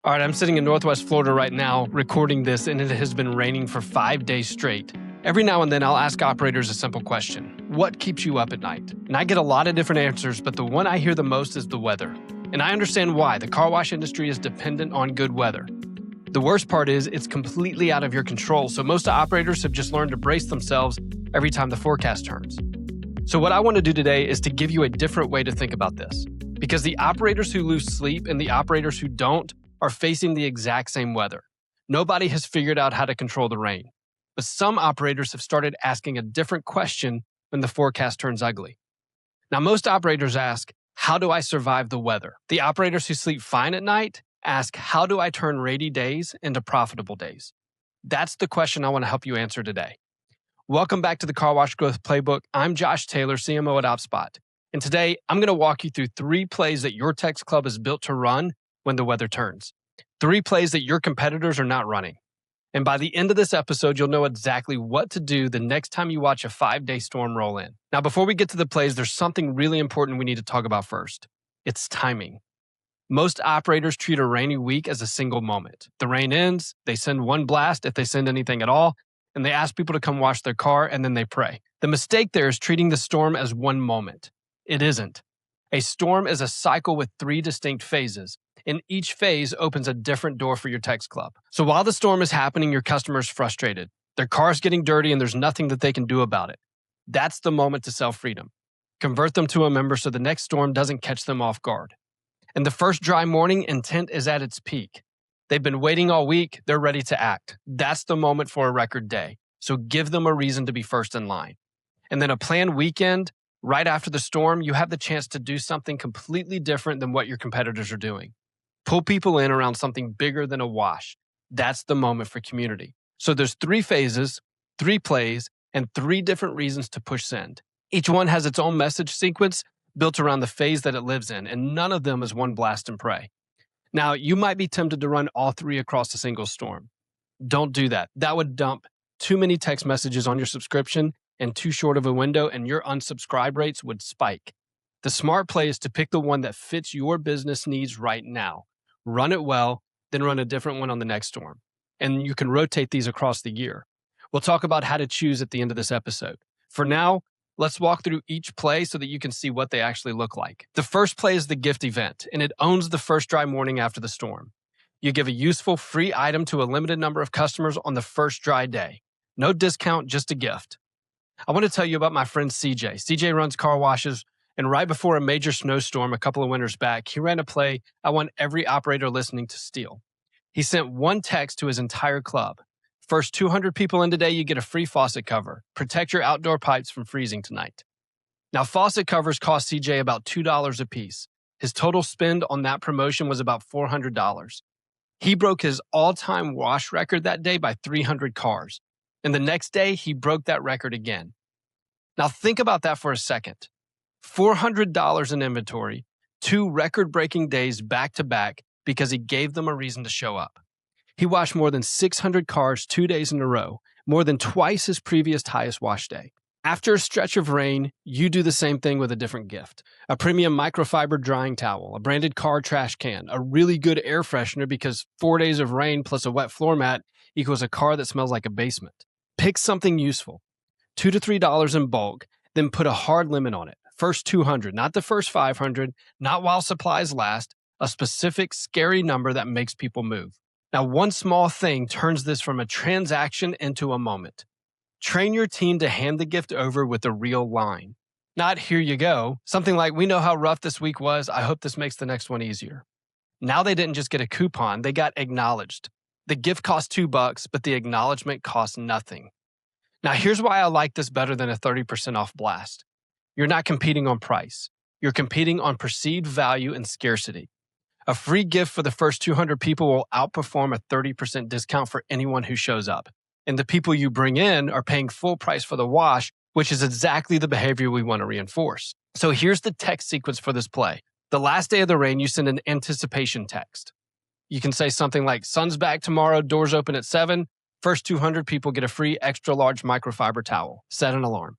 All right, I'm sitting in Northwest Florida right now recording this, and it has been raining for 5 days straight. Every now and then, I'll ask operators a simple question: what keeps you up at night? And I get a lot of different answers, but the one I hear the most is the weather. And I understand why. The car wash industry is dependent on good weather. The worst part is it's completely out of your control, so most operators have just learned to brace themselves every time the forecast turns. So what I want to do today is to give you a different way to think about this. Because the operators who lose sleep and the operators who don't are facing the exact same weather. Nobody has figured out how to control the rain. But some operators have started asking a different question when the forecast turns ugly. Now, most operators ask, how do I survive the weather? The operators who sleep fine at night ask, how do I turn rainy days into profitable days? That's the question I want to help you answer today. Welcome back to the Car Wash Growth Playbook. I'm Josh Taylor, CMO at OpSpot. And today, I'm going to walk you through 3 plays that your Text Club is built to run when the weather turns. 3 plays that your competitors are not running. And by the end of this episode, you'll know exactly what to do the next time you watch a 5-day storm roll in. Now, before we get to the plays, there's something really important we need to talk about first. It's timing. Most operators treat a rainy week as a single moment. The rain ends, they send one blast if they send anything at all, and they ask people to come wash their car, and then they pray. The mistake there is treating the storm as one moment. It isn't. A storm is a cycle with 3 distinct phases, and each phase opens a different door for your Text Club. So while the storm is happening, your customer's frustrated. Their car's getting dirty and there's nothing that they can do about it. That's the moment to sell freedom. Convert them to a member so the next storm doesn't catch them off guard. And the first dry morning, intent is at its peak. They've been waiting all week, they're ready to act. That's the moment for a record day. So give them a reason to be first in line. And then a planned weekend, right after the storm, you have the chance to do something completely different than what your competitors are doing. Pull people in around something bigger than a wash. That's the moment for community. So there's 3 phases, 3 plays, and 3 different reasons to push send. Each one has its own message sequence built around the phase that it lives in, and none of them is one blast and pray. Now, you might be tempted to run all 3 across a single storm. Don't do that. That would dump too many text messages on your subscription and too short of a window, and your unsubscribe rates would spike. The smart play is to pick the one that fits your business needs right now. Run it well, then run a different one on the next storm. And you can rotate these across the year. We'll talk about how to choose at the end of this episode. For now, let's walk through each play so that you can see what they actually look like. The first play is the gift event, and it owns the first dry morning after the storm. You give a useful free item to a limited number of customers on the first dry day. No discount, just a gift. I want to tell you about my friend CJ. CJ runs car washes, and right before a major snowstorm a couple of winters back, he ran a play I want every operator listening to steal. He sent one text to his entire club. First 200 people in today, you get a free faucet cover. Protect your outdoor pipes from freezing tonight. Now, faucet covers cost CJ about $2 a piece. His total spend on that promotion was about $400. He broke his all-time wash record that day by 300 cars. And the next day, he broke that record again. Now, think about that for a second. $400 in inventory, 2 record-breaking days back-to-back because he gave them a reason to show up. He washed more than 600 cars 2 days in a row, more than twice his previous highest wash day. After a stretch of rain, you do the same thing with a different gift. A premium microfiber drying towel, a branded car trash can, a really good air freshener because 4 days of rain plus a wet floor mat equals a car that smells like a basement. Pick something useful, $2 to $3 in bulk, then put a hard limit on it. First 200, not the first 500, not while supplies last, a specific scary number that makes people move. Now, one small thing turns this from a transaction into a moment. Train your team to hand the gift over with a real line. Not here you go, something like, we know how rough this week was, I hope this makes the next one easier. Now they didn't just get a coupon, they got acknowledged. The gift cost $2, but the acknowledgement cost nothing. Now, here's why I like this better than a 30% off blast. You're not competing on price. You're competing on perceived value and scarcity. A free gift for the first 200 people will outperform a 30% discount for anyone who shows up. And the people you bring in are paying full price for the wash, which is exactly the behavior we want to reinforce. So here's the text sequence for this play. The last day of the rain, you send an anticipation text. You can say something like, sun's back tomorrow, doors open at 7. First 200 people get a free extra large microfiber towel. Set an alarm.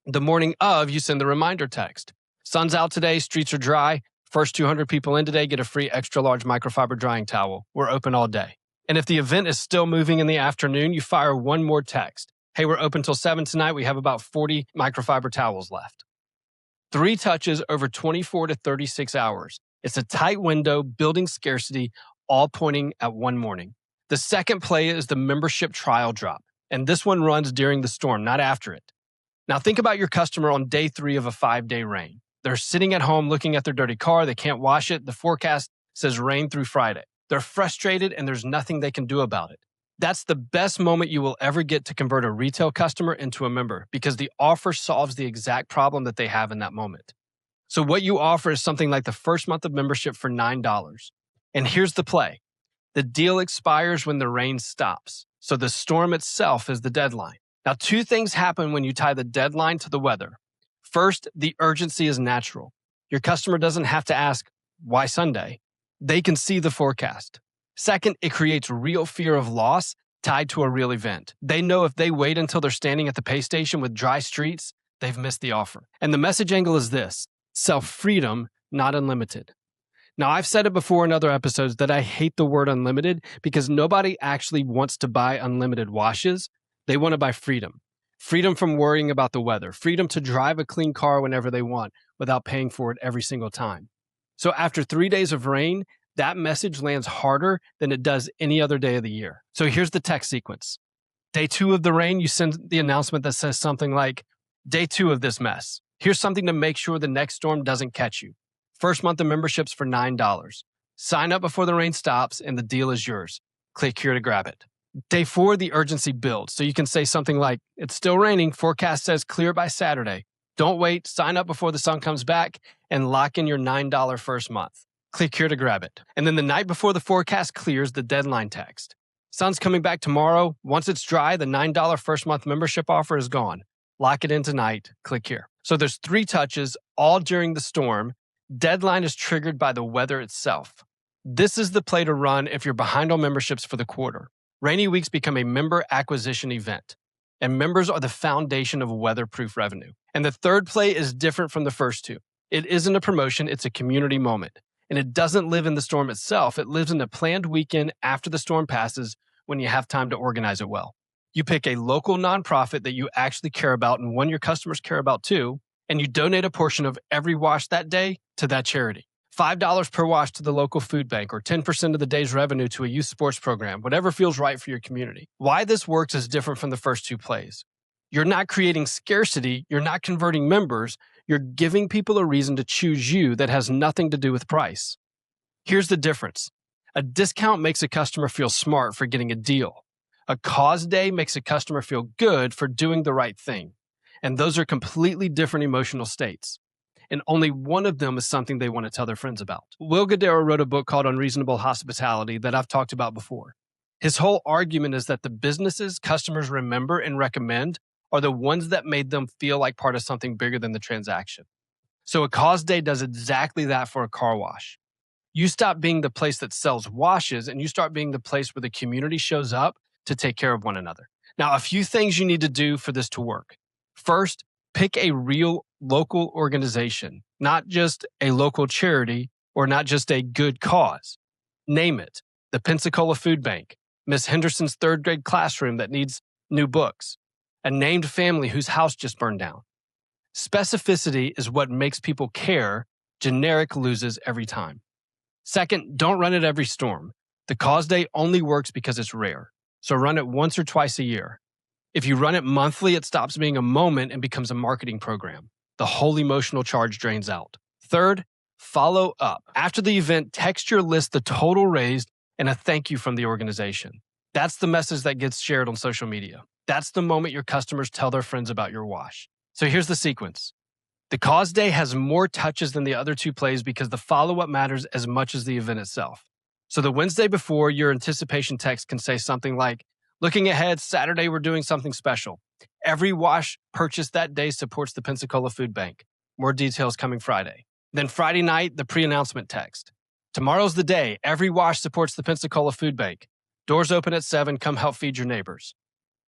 The morning of, you send the reminder text. Sun's out today, streets are dry. First 200 people in today get a free extra large microfiber drying towel. We're open all day. And if the event is still moving in the afternoon, you fire one more text. Hey, we're open till 7 tonight. We have about 40 microfiber towels left. 3 touches over 24 to 36 hours. It's a tight window, building scarcity, all pointing at one morning. The second play is the membership trial drop, and this one runs during the storm, not after it. Now think about your customer on day 3 of a 5-day rain. They're sitting at home looking at their dirty car. They can't wash it. The forecast says rain through Friday. They're frustrated and there's nothing they can do about it. That's the best moment you will ever get to convert a retail customer into a member because the offer solves the exact problem that they have in that moment. So what you offer is something like the first month of membership for $9. And here's the play. The deal expires when the rain stops. So the storm itself is the deadline. Now, 2 things happen when you tie the deadline to the weather. First, the urgency is natural. Your customer doesn't have to ask, why Sunday? They can see the forecast. Second, it creates real fear of loss tied to a real event. They know if they wait until they're standing at the pay station with dry streets, they've missed the offer. And the message angle is this: sell freedom, not unlimited. Now, I've said it before in other episodes that I hate the word unlimited because nobody actually wants to buy unlimited washes. They want to buy freedom. Freedom from worrying about the weather. Freedom to drive a clean car whenever they want without paying for it every single time. So after 3 days of rain, that message lands harder than it does any other day of the year. So here's the text sequence. Day 2 of the rain, you send the announcement that says something like, day 2 of this mess. Here's something to make sure the next storm doesn't catch you. First month of memberships for $9. Sign up before the rain stops and the deal is yours. Click here to grab it. Day 4, the urgency builds. So you can say something like, it's still raining. Forecast says clear by Saturday. Don't wait. Sign up before the sun comes back and lock in your $9 first month. Click here to grab it. And then the night before the forecast clears, the deadline text. Sun's coming back tomorrow. Once it's dry, the $9 first month membership offer is gone. Lock it in tonight. Click here. So there's 3 touches, all during the storm. Deadline is triggered by the weather itself. This is the play to run if you're behind on memberships for the quarter. Rainy weeks become a member acquisition event, and members are the foundation of weatherproof revenue. And the third play is different from the first 2. It isn't a promotion, it's a community moment. And it doesn't live in the storm itself, it lives in a planned weekend after the storm passes when you have time to organize it well. You pick a local nonprofit that you actually care about and one your customers care about too, and you donate a portion of every wash that day to that charity. $5 per wash to the local food bank, or 10% of the day's revenue to a youth sports program, whatever feels right for your community. Why this works is different from the first 2 plays. You're not creating scarcity, you're not converting members, you're giving people a reason to choose you that has nothing to do with price. Here's the difference. A discount makes a customer feel smart for getting a deal. A cause day makes a customer feel good for doing the right thing. And those are completely different emotional states. And only one of them is something they want to tell their friends about. Will Guidara wrote a book called Unreasonable Hospitality that I've talked about before. His whole argument is that the businesses customers remember and recommend are the ones that made them feel like part of something bigger than the transaction. So a cause day does exactly that for a car wash. You stop being the place that sells washes and you start being the place where the community shows up to take care of one another. Now, a few things you need to do for this to work. First, pick a real local organization, not just a local charity or not just a good cause. Name it. The Pensacola Food Bank, Miss Henderson's 3rd grade classroom that needs new books, a named family whose house just burned down. Specificity is what makes people care. Generic loses every time. Second, don't run it every storm. The cause day only works because it's rare. So run it once or twice a year. If you run it monthly, it stops being a moment and becomes a marketing program. The whole emotional charge drains out. Third, follow up. After the event, text your list the total raised and a thank you from the organization. That's the message that gets shared on social media. That's the moment your customers tell their friends about your wash. So here's the sequence. The cause day has more touches than the other 2 plays because the follow-up matters as much as the event itself. So the Wednesday before, your anticipation text can say something like, looking ahead, Saturday we're doing something special. Every wash purchased that day supports the Pensacola Food Bank. More details coming Friday. Then Friday night, the pre-announcement text. Tomorrow's the day. Every wash supports the Pensacola Food Bank. Doors open at 7. Come help feed your neighbors.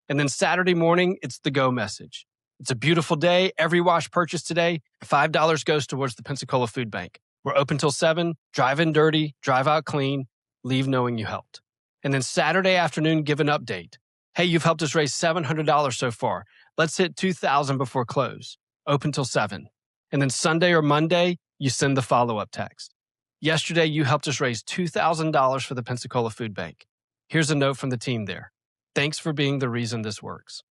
And then Saturday morning, it's the go message. It's a beautiful day. Every wash purchased today, $5 goes towards the Pensacola Food Bank. We're open till 7, drive in dirty, drive out clean, leave knowing you helped. And then Saturday afternoon, give an update. Hey, you've helped us raise $700 so far. Let's hit $2,000 before close. Open till 7. And then Sunday or Monday, you send the follow-up text. Yesterday, you helped us raise $2,000 for the Pensacola Food Bank. Here's a note from the team there. Thanks for being the reason this works.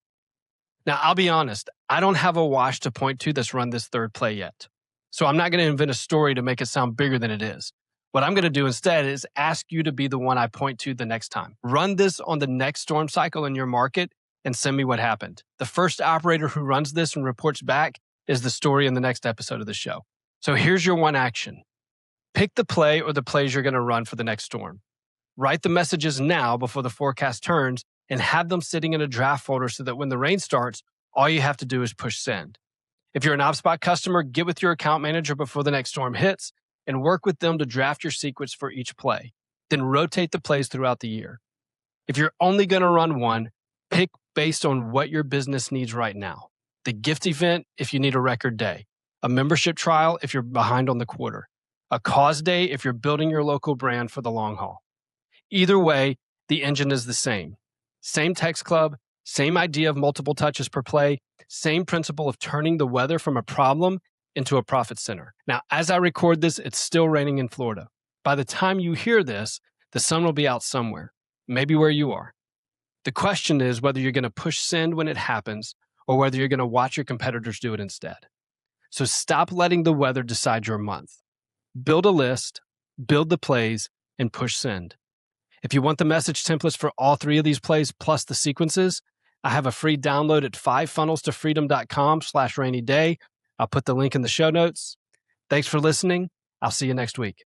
Now, I'll be honest, I don't have a wash to point to that's run this third play yet. So I'm not going to invent a story to make it sound bigger than it is. What I'm going to do instead is ask you to be the one I point to the next time. Run this on the next storm cycle in your market and send me what happened. The first operator who runs this and reports back is the story in the next episode of the show. So here's your one action. Pick the play or the plays you're going to run for the next storm. Write the messages now before the forecast turns and have them sitting in a draft folder so that when the rain starts, all you have to do is push send. If you're an OpSpot customer, get with your account manager before the next storm hits and work with them to draft your sequence for each play. Then rotate the plays throughout the year. If you're only going to run one, pick based on what your business needs right now. The gift event if you need a record day. A membership trial if you're behind on the quarter. A cause day if you're building your local brand for the long haul. Either way, the engine is the same. Same text club, same idea of multiple touches per play, same principle of turning the weather from a problem into a profit center. Now, as I record this, it's still raining in Florida. By the time you hear this, the sun will be out somewhere, maybe where you are. The question is whether you're going to push send when it happens or whether you're going to watch your competitors do it instead. So stop letting the weather decide your month. Build a list, build the plays, and push send. If you want the message templates for all 3 of these plays plus the sequences, I have a free download at 5funnelstofreedom.com/rainy day. I'll put the link in the show notes. Thanks for listening. I'll see you next week.